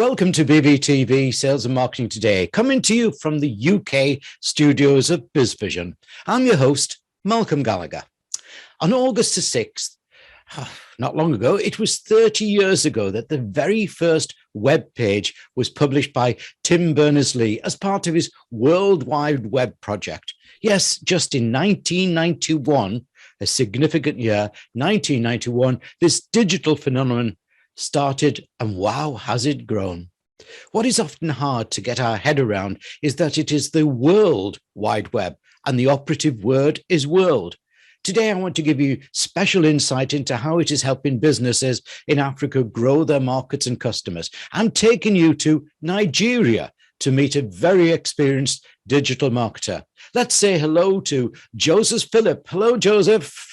Welcome to BVTV Sales and Marketing Today, coming to you from the UK studios of BizVision. I'm your host, Malcolm Gallagher. On August the 6th, not long ago, it was 30 years ago that the very first web page was published by Tim Berners-Lee as part of his World Wide Web project. Yes, just in 1991, a significant year, 1991, this digital phenomenon started, and wow, has it grown. What is often hard to get our head around is that it is the World Wide Web, and the operative word is world. Today, I want to give you special insight into how it is helping businesses in Africa grow their markets and customers. I'm taking you to Nigeria to meet a very experienced digital marketer. Let's say hello to Joseph Phillip. Hello, Joseph.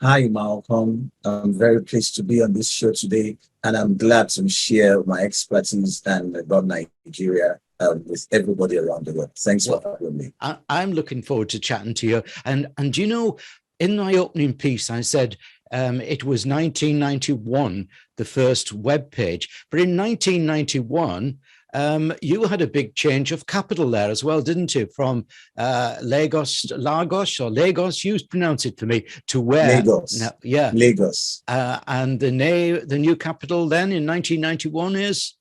Hi, Malcolm. I'm very pleased to be on this show today, and I'm glad to share my expertise and about Nigeria with everybody around the world. Thanks for having me. I'm looking forward to chatting to you. And you know, in my opening piece, I said it was 1991, the first web page. But in 1991, you had a big change of capital there as well, didn't you? From Lagos, you pronounce it for me, to where? Lagos. Now, yeah. Lagos. And the new capital then in 1991 is?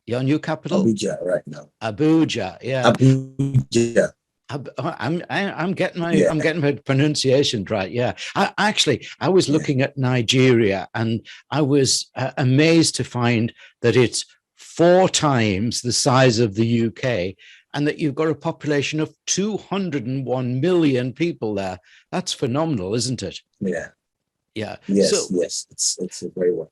Your new capital? Abuja right now. Abuja, yeah. Abuja. I'm getting my pronunciation right. Yeah, I was looking at Nigeria, and I was amazed to find that it's 4 times the size of the UK, and that you've got a population of 201 million people there. That's phenomenal, isn't it? Yeah. Yeah. Yes. It's a very well.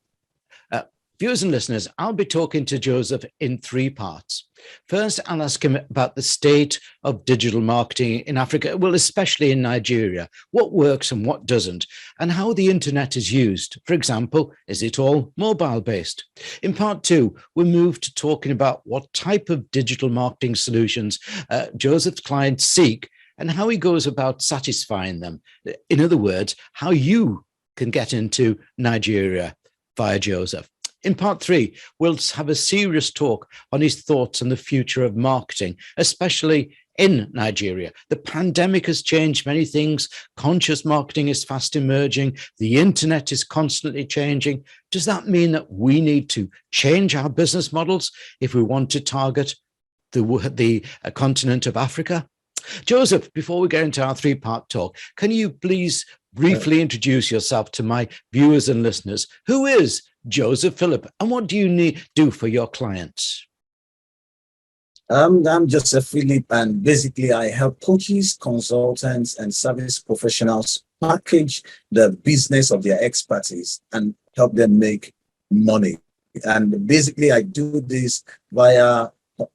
Viewers and listeners, I'll be talking to Joseph in 3 parts. First, I'll ask him about the state of digital marketing in Africa, well, especially in Nigeria, what works and what doesn't, and how the internet is used. For example, is it all mobile-based? In part 2, we'll move to talking about what type of digital marketing solutions Joseph's clients seek and how he goes about satisfying them. In other words, how you can get into Nigeria via Joseph. In part 3, we'll have a serious talk on his thoughts on the future of marketing, especially in Nigeria. The pandemic has changed many things. Conscious marketing is fast emerging. The internet is constantly changing. Does that mean that we need to change our business models if we want to target the continent of Africa? Joseph, before we get into our 3-part talk, can you please briefly introduce yourself to my viewers and listeners? Who is Joseph Phillip, and what do you do for your clients? I'm Joseph Phillip, and basically I help coaches, consultants, and service professionals package the business of their expertise and help them make money. And basically I do this via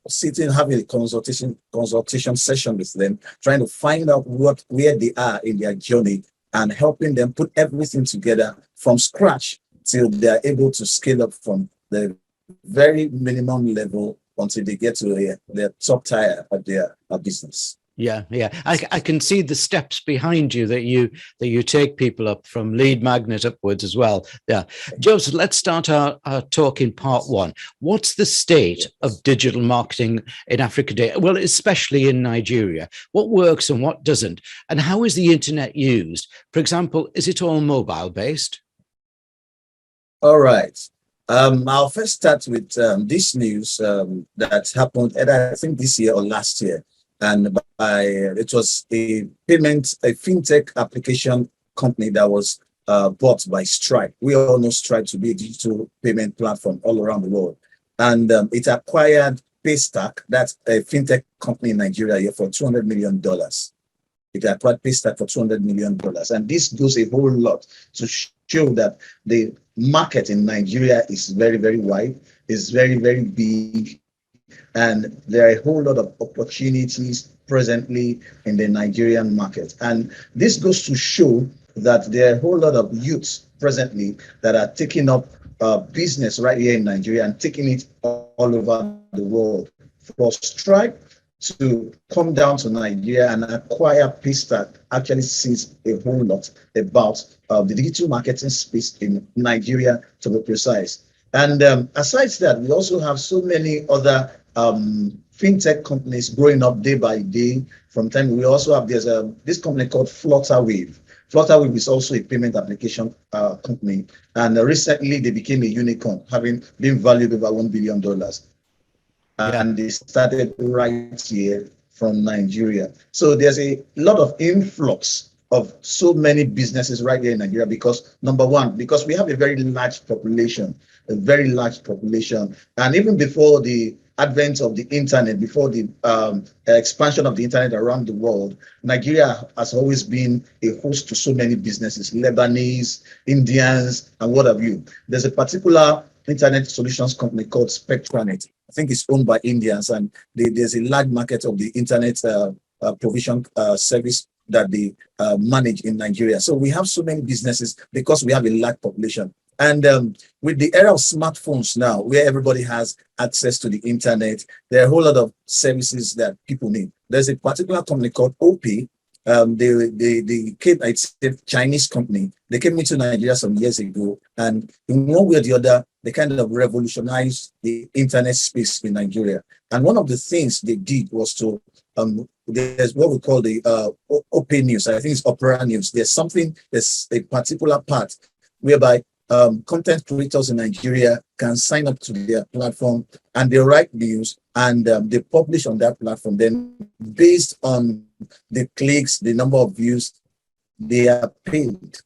sitting, having a consultation session with them, trying to find out where they are in their journey and helping them put everything together from scratch till they are able to scale up from the very minimum level until they get to their top tier of their business. Yeah. I can see the steps behind you that you take people up from lead magnet upwards as well. Yeah. Joseph, let's start our talk in part 1. What's the state of digital marketing in Africa today? Well, especially in Nigeria. What works and what doesn't? And how is the internet used? For example, is it all mobile based? All right. I'll first start with this news that happened either I think this year or last year. And it was a fintech application company that was bought by Stripe. We all know Stripe to be a digital payment platform all around the world. And it acquired Paystack, that's a fintech company in Nigeria here, for $200 million. It acquired Paystack for $200 million. And this goes a whole lot to show that the market in Nigeria is very, very wide, is very, very big. And there are a whole lot of opportunities presently in the Nigerian market. And this goes to show that there are a whole lot of youths presently that are taking up business right here in Nigeria and taking it all over the world. For Stripe to come down to Nigeria and acquire Paystack actually says a whole lot about the digital marketing space in Nigeria, to be precise. And aside that, we also have so many other fintech companies growing up day by day. From time, we also have this company called Flutterwave. Flutterwave is also a payment application company, and recently they became a unicorn, having been valued over $1 billion. Yeah. And they started right here from Nigeria. So there's a lot of influx of so many businesses right here in Nigeria because, number one, because we have a very large population, a very large population. And even before the advent of the internet, before the expansion of the internet around the world, Nigeria has always been a host to so many businesses, Lebanese, Indians, and what have you. There's a particular internet solutions company called Spectranet. I think it's owned by Indians, and there's a large market of the internet provision service that they manage in Nigeria. So we have so many businesses because we have a large population. And with the era of smartphones now, where everybody has access to the internet, there are a whole lot of services that people need. There's a particular company called OP. They came, it's a Chinese company. They came into Nigeria some years ago, and in one way or the other, they kind of revolutionized the internet space in Nigeria. And one of the things they did was to there's what we call the open news. I think it's Opera News. There's a particular part whereby content creators in Nigeria can sign up to their platform and they write news and they publish on that platform. Then, based on the clicks, the number of views, they are paid.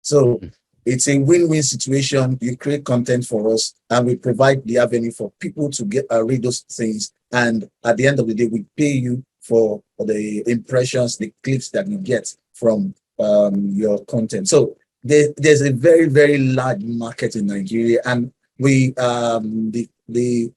So it's a win-win situation. You create content for us, and we provide the avenue for people to get read those things. And at the end of the day, we pay you for the impressions, the clicks that you get from your content. So there's a very, very large market in Nigeria, and we the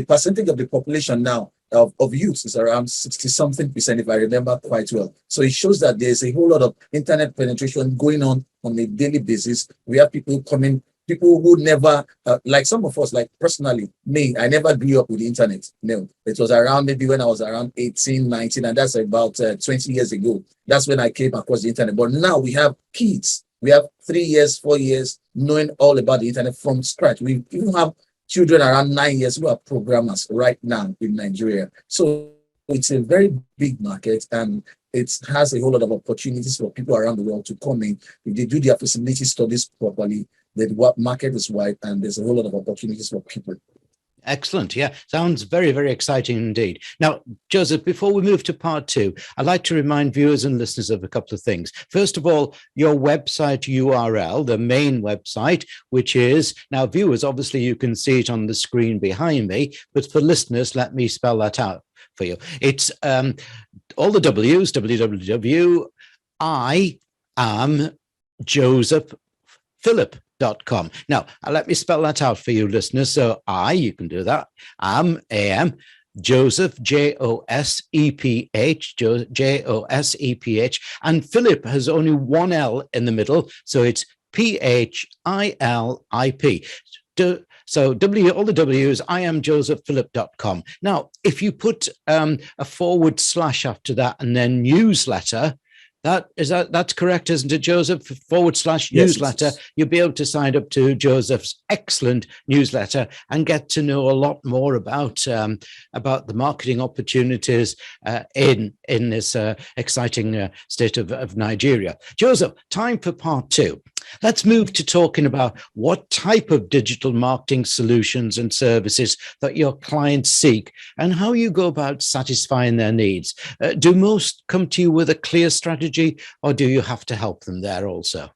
percentage of the population now of youth is around 60 something percent, if I remember quite well. So it shows that there's a whole lot of internet penetration going on a daily basis. We have people coming, people who never, like some of us, like personally, me, I never grew up with the internet. No, it was around maybe when I was around 18, 19, and that's about 20 years ago. That's when I came across the internet. But now we have kids. We have 3 years, 4 years knowing all about the internet from scratch. We even have children around 9 years who are programmers right now in Nigeria. So it's a very big market, and it has a whole lot of opportunities for people around the world to come in. If they do their feasibility studies properly, the market is wide, and there's a whole lot of opportunities for people. Excellent. Yeah, sounds very, very exciting indeed. Now, Joseph, before we move to part two, I'd like to remind viewers and listeners of a couple of things. First of all, your website URL, the main website, which is, now viewers, obviously you can see it on the screen behind me, but for listeners, let me spell that out for you. It's all the W's, www. I am Joseph Philip.com. Now, let me spell that out for you listeners. So you can do that. am Joseph, Joseph, Joseph, and Philip has only one L in the middle. So it's Philip. So all the W's, I am josephphilip.com. Now, if you put a / after that and then newsletter, that's correct, isn't it, Joseph? / newsletter. Yes. You'll be able to sign up to Joseph's excellent newsletter and get to know a lot more about the marketing opportunities in this exciting state of Nigeria. Joseph, time for part two. Let's move to talking about what type of digital marketing solutions and services that your clients seek and how you go about satisfying their needs. Do most come to you with a clear strategy, or do you have to help them there also?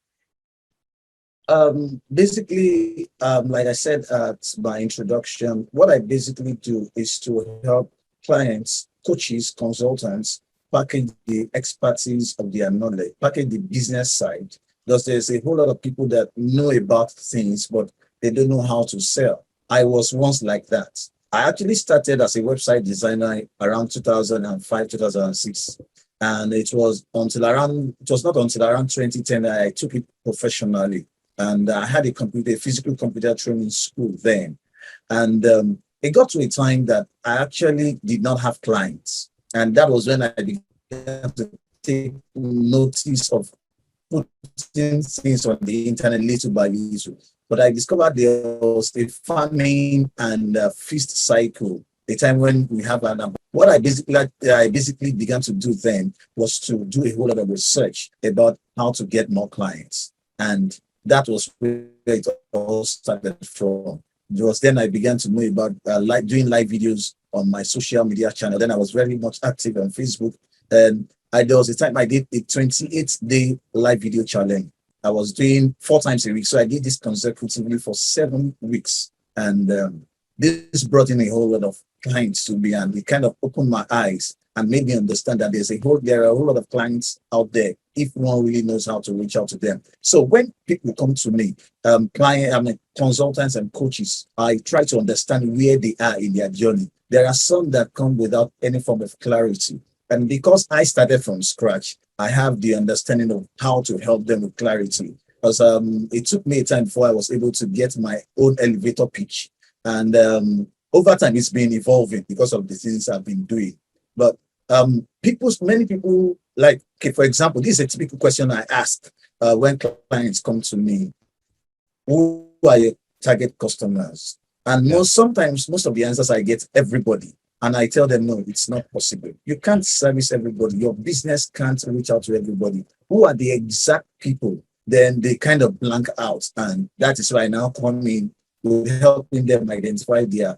Basically, like I said at my introduction, what I basically do is to help clients, coaches, consultants package the expertise of their knowledge, package the business side. Because there's a whole lot of people that know about things, but they don't know how to sell. I was once like that. I actually started as a website designer around 2005, 2006. And it was not until around 2010 that I took it professionally. And I had a physical computer training school then. And it got to a time that I actually did not have clients. And that was when I began to take notice of putting things on the internet little by little. but I discovered there was a farming and feast cycle, a time when we have an what I basically began to do then was to do a whole lot of research about how to get more clients. And that was where it all started from. It was then I began to know about doing live videos on my social media channel. Then I was very much active on Facebook. And there was a time I did a 28-day live video challenge. I was doing 4 times a week. So I did this consecutively for 7 weeks. And this brought in a whole lot of clients to me, and it kind of opened my eyes and made me understand that there are a whole lot of clients out there if one really knows how to reach out to them. So when people come to me, consultants and coaches, I try to understand where they are in their journey. There are some that come without any form of clarity. And because I started from scratch, I have the understanding of how to help them with clarity. Because it took me a time before I was able to get my own elevator pitch. And over time, it's been evolving because of the things I've been doing. But many people, like, okay, for example, this is a typical question I ask when clients come to me. Who are your target customers? And sometimes most of the answers I get, everybody. And I tell them, no, it's not possible. You can't service everybody. Your business can't reach out to everybody. Who are the exact people? Then they kind of blank out. And that is why I now come in with helping them identify their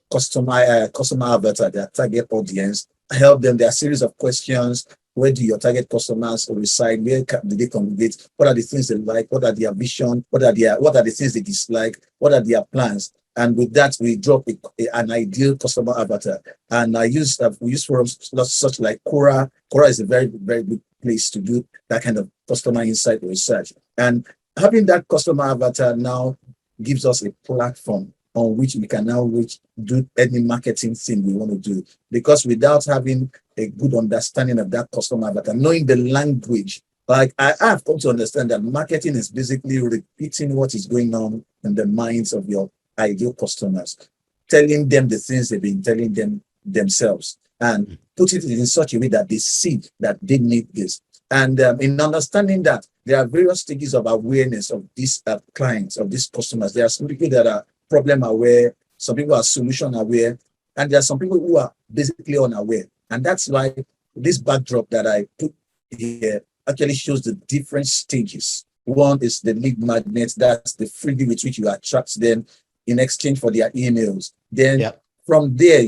customer avatar, their target audience, help them. There are a series of questions. Where do your target customers reside? Where do they congregate? What are the things they like? What are their vision? What are the things they dislike? What are their plans? And with that, we drop an ideal customer avatar. And we use forums such like Quora. Quora is a very, very good place to do that kind of customer insight research. And having that customer avatar now gives us a platform on which we can now do any marketing thing we want to do. Because without having a good understanding of that customer avatar, knowing the language, like I have come to understand that marketing is basically repeating what is going on in the minds of your ideal customers, telling them the things they've been telling them themselves, and put it in such a way that they see that they need this. And in understanding that, there are various stages of awareness of these clients, of these customers. There are some people that are problem aware, some people are solution aware, and there are some people who are basically unaware. And that's why this backdrop that I put here actually shows the different stages. One is the lead magnet. That's the freebie with which you attract them in exchange for their emails. Then from there,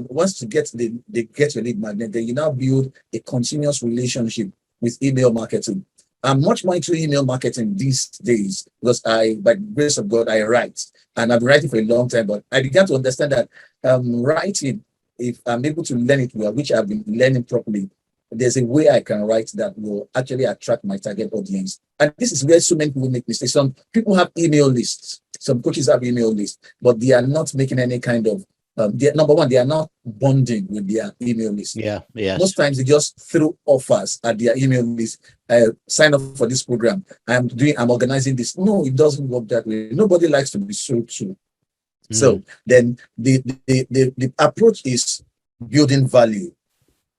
once you get your lead magnet, then you now build a continuous relationship with email marketing. I'm much more into email marketing these days because by the grace of God, I write, and I've been writing for a long time. But I began to understand that writing, if I'm able to learn it well, which I've been learning properly, there's a way I can write that will actually attract my target audience. And this is where so many people make mistakes. Some people have email lists. Some coaches have email lists, but they are not making any kind of, number one, they are not bonding with their email list. Most times they just throw offers at their email list. Sign up for this program. I'm organizing this. No, it doesn't work that way. Nobody likes to be sold to. So then the approach is building value,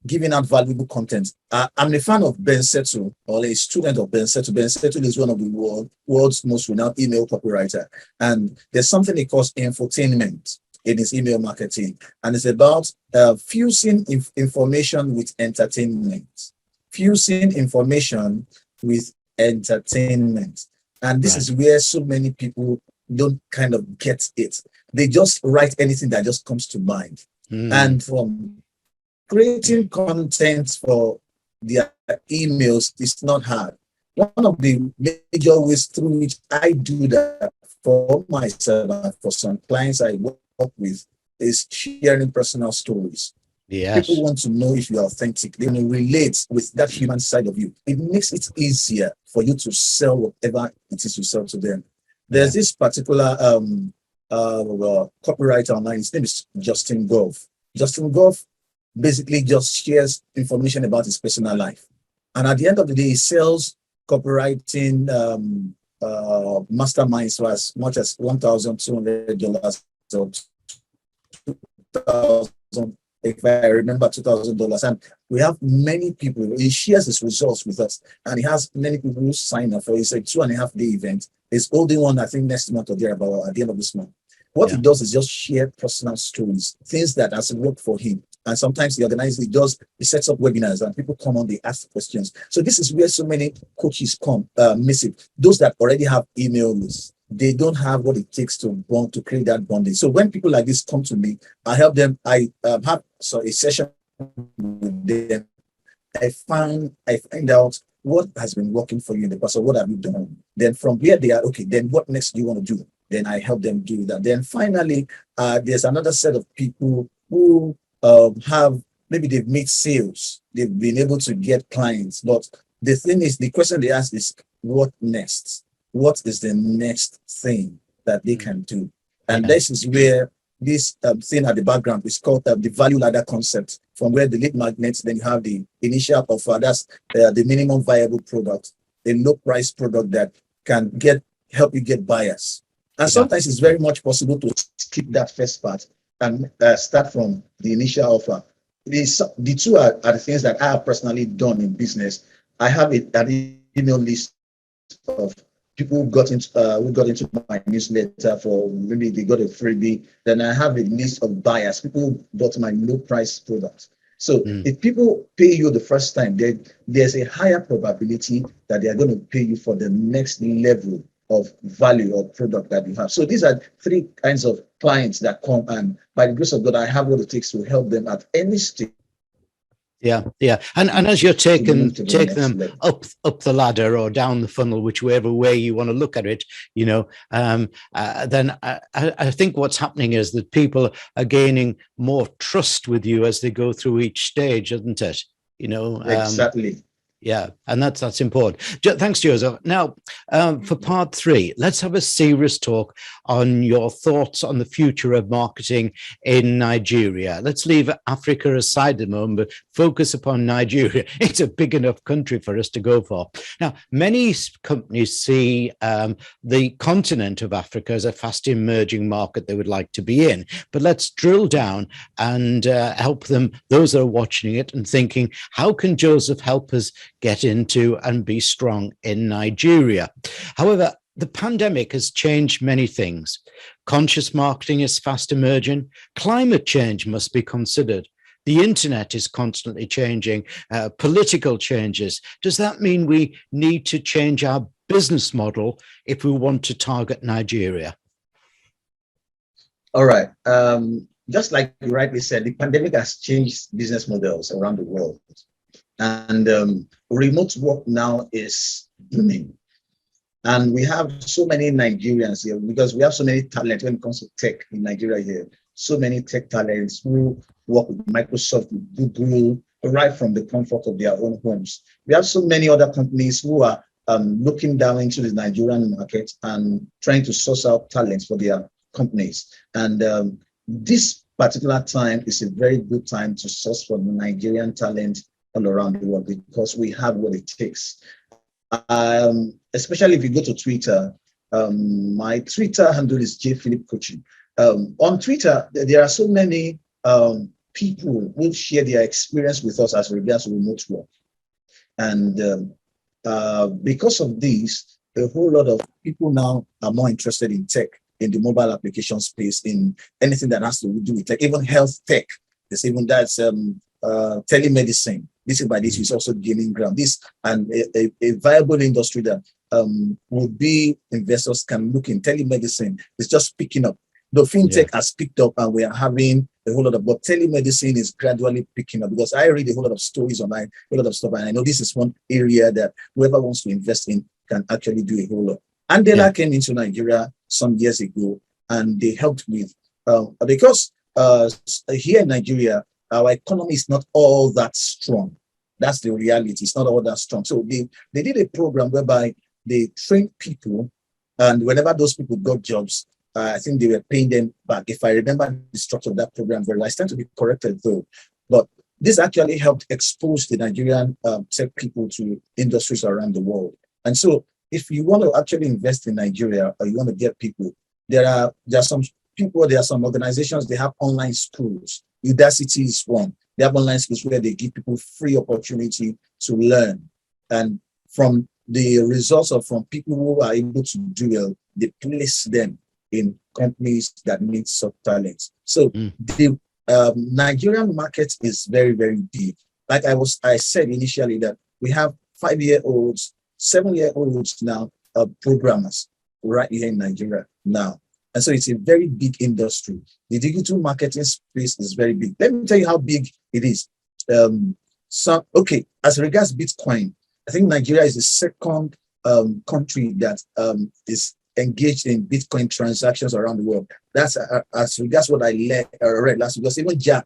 giving out valuable content. I'm a fan of Ben Settle, or a student of Ben Settle. Ben Settle is one of the world's most renowned email copywriter. And there's something he calls infotainment in his email marketing. And it's about fusing information with entertainment. Fusing information with entertainment. And this is where so many people don't kind of get it. They just write anything that just comes to mind. And from creating content for their emails is not hard. One of the major ways through which I do that for myself and for some clients I work with is sharing personal stories. People want to know if you're authentic. They want to relate with that human side of you. It makes it easier for you to sell whatever it is you sell to them. There's this particular copywriter online. His name is Justin Goff. Justin Goff basically just shares information about his personal life. And at the end of the day, he sells copywriting masterminds for as much as $1,200 or $2,000, if I remember, $2,000. And we have many people. He shares his results with us, and he has many people who sign up for. It's a 2.5-day event. is holding one, I think, next month or thereabout, at the end of this month. What he does is just share personal stories, things that has worked for him. And sometimes he sets up webinars and people come on, they ask questions. So this is where so many coaches come missing. Those that already have email lists, they don't have what it takes to create that bonding. So when people like this come to me, I help them. I have a session with them. I find out what has been working for you in the past, or what have you done. Then from where they are, okay, then what next do you want to do? Then I help them do that. Then finally, there's another set of people who have, maybe they've made sales, they've been able to get clients, but the thing is, the question they ask is, what next? What is the next thing that they can do? And this is where this thing at the background is called the value ladder concept, from where the lead magnets, then you have the initial offer, that's the minimum viable product, a low price product that can help you get buyers. And sometimes it's very much possible to skip that first part and start from the initial offer. The two are the things that I have personally done in business. I have an email list of people who got into my newsletter for, maybe they got a freebie. Then I have a list of buyers, people who bought my low price products. So if people pay you the first time, there's a higher probability that they are going to pay you for the next level of value or product that you have. So these are three kinds of clients that come, and by the grace of God, I have what it takes to help them at any stage. Yeah. And as you're taking them up the ladder or down the funnel, whichever way you want to look at it, then I think what's happening is that people are gaining more trust with you as they go through each stage, isn't it? Exactly. Yeah, and that's important. Thanks, Joseph. Now, for part 3, let's have a serious talk on your thoughts on the future of marketing in Nigeria. Let's leave Africa aside at the moment, but focus upon Nigeria. It's a big enough country for us to go for. Now, many companies see the continent of Africa as a fast emerging market they would like to be in. But let's drill down and help them, those that are watching it and thinking, how can Joseph help us get into and be strong in Nigeria? However, the pandemic has changed many things. Conscious marketing is fast emerging. Climate change must be considered. The internet is constantly changing. Political changes. Does that mean we need to change our business model if we want to target Nigeria? All right. Just like you rightly said, the pandemic has changed business models around the world. And remote work now is booming. And we have so many Nigerians here because we have so many talent when it comes to tech in Nigeria here. So many tech talents who work with Microsoft, with Google, right from the comfort of their own homes. We have so many other companies who are looking down into the Nigerian market and trying to source out talents for their companies. And this particular time is a very good time to source for Nigerian talent all around the world because we have what it takes. Especially if you go to Twitter, my Twitter handle is J Philip Coaching. On Twitter, there are so many people who share their experience with us as regards remote work. And because of this, a whole lot of people now are more interested in tech, in the mobile application space, in anything that has to do with tech, even health tech. There's even that's telemedicine. This is by this is also gaining ground. This and a viable industry that would be investors can look in. Telemedicine is just picking up. The fintech has picked up, and we are having a whole lot of. But telemedicine is gradually picking up because I read a whole lot of stories online, a lot of stuff, and I know this is one area that whoever wants to invest in can actually do a whole lot. Andela came into Nigeria some years ago, and they helped with because here in Nigeria, our economy is not all that strong. That's the reality. It's not all that strong. So they did a program whereby they trained people, and whenever those people got jobs, I think they were paying them back. If I remember the structure of that program very well, I stand to be corrected though. But this actually helped expose the Nigerian tech people to industries around the world. And so if you want to actually invest in Nigeria or you want to get people, there are some people, there are some organizations, they have online schools. Udacity is one. They have online schools where they give people free opportunity to learn. And from the results are from people who are able to do well. They place them in companies that need such talents. So the Nigerian market is very, very big. Like I said initially that we have 5-year-olds, 7-year-olds now, programmers right here in Nigeria now. And so it's a very big industry. The digital marketing space is very big. Let me tell you how big it is. Okay, as regards Bitcoin, I think Nigeria is the second country that is engaged in Bitcoin transactions around the world. That's as regards what I read last week. Because even Jack,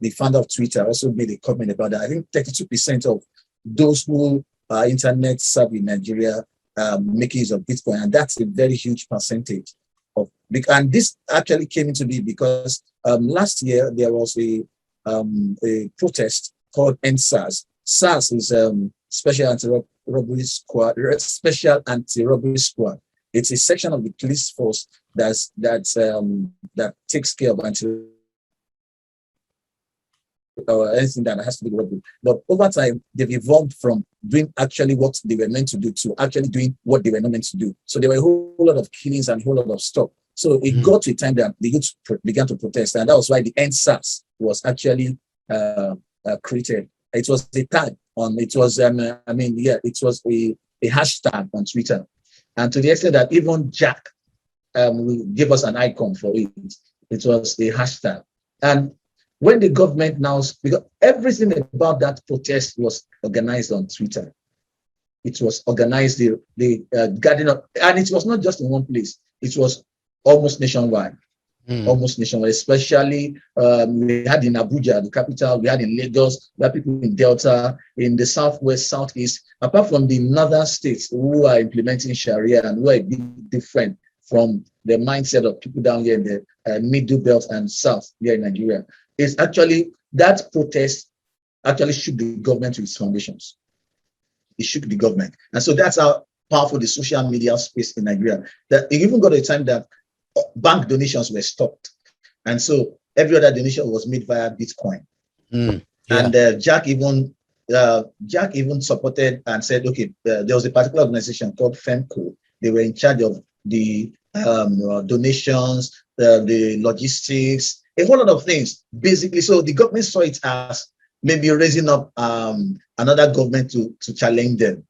the founder of Twitter, also made a comment about that. I think 32% of those who are internet savvy in Nigeria making use of Bitcoin, and that's a very huge percentage of. And this actually came into be because last year there was a protest called NSAS. SARS is Special Anti-Robbery Squad. It's a section of the police force that takes care of anything that has to do with robbery. But over time, they've evolved from doing actually what they were meant to do to actually doing what they were not meant to do. So there were a whole lot of killings and a whole lot of stuff. So it got to a time that the youth began to protest, and that was why the NSAS was actually created. It was a tag on. It was it was a hashtag on Twitter, and to the extent that even Jack gave us an icon for it. It was a hashtag, and when the government now, because everything about that protest was organized on Twitter. It was organized the gathering up, and it was not just in one place. It was almost nationwide. Almost nationwide, especially we had in Abuja, the capital, we had in Lagos, we had people in Delta, in the southwest, southeast, apart from the northern states who are implementing Sharia and who are a bit different from the mindset of people down here in the middle belt and south here in Nigeria. It's actually that protest actually shook the government to its foundations. It shook the government. And so that's how powerful the social media space in Nigeria. That it even got a time that bank donations were stopped, and so every other donation was made via Bitcoin. And Jack even supported and said, okay, there was a particular organization called FEMCO. They were in charge of the donations, the logistics, a whole lot of things, basically. So the government saw it as maybe raising up another government to challenge them,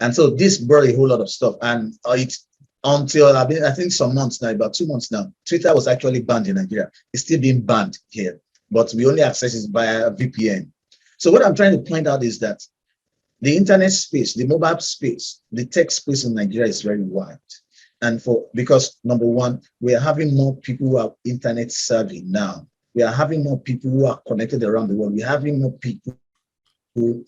and so this brought a whole lot of stuff, and until I think some months now, about 2 months now, Twitter was actually banned in Nigeria. It's still being banned here, but we only access it via VPN. So what I'm trying to point out is that the internet space, the mobile space, the tech space in Nigeria is very wide. And because number one, we are having more people who are internet savvy now. We are having more people who are connected around the world. We're having more people who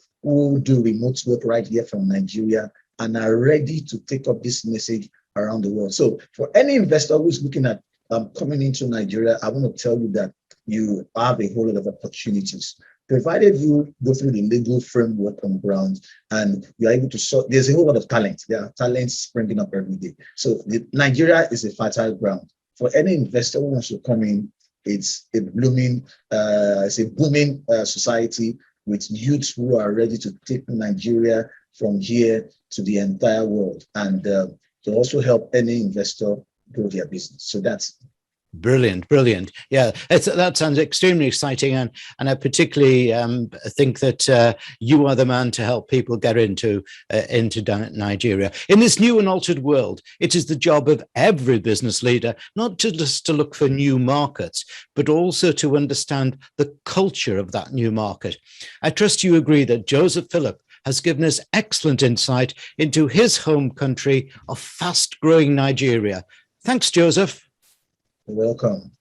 do remote work right here from Nigeria and are ready to take up this message around the world. So for any investor who's looking at coming into Nigeria, I want to tell you that you have a whole lot of opportunities, provided you go through the legal framework on ground and you're able to sort. There's a whole lot of talent. There are talents springing up every day. So Nigeria is a fertile ground for any investor who wants to come in. It's a booming society with youths who are ready to take Nigeria from here to the entire world, and to also help any investor grow their business. So that's brilliant. Yeah, that sounds extremely exciting, and I particularly think that you are the man to help people get into Nigeria. In this new and altered world, it is the job of every business leader not just to look for new markets, but also to understand the culture of that new market. I trust you agree that Joseph Phillip has given us excellent insight into his home country of fast-growing Nigeria. Thanks, Joseph. You're welcome.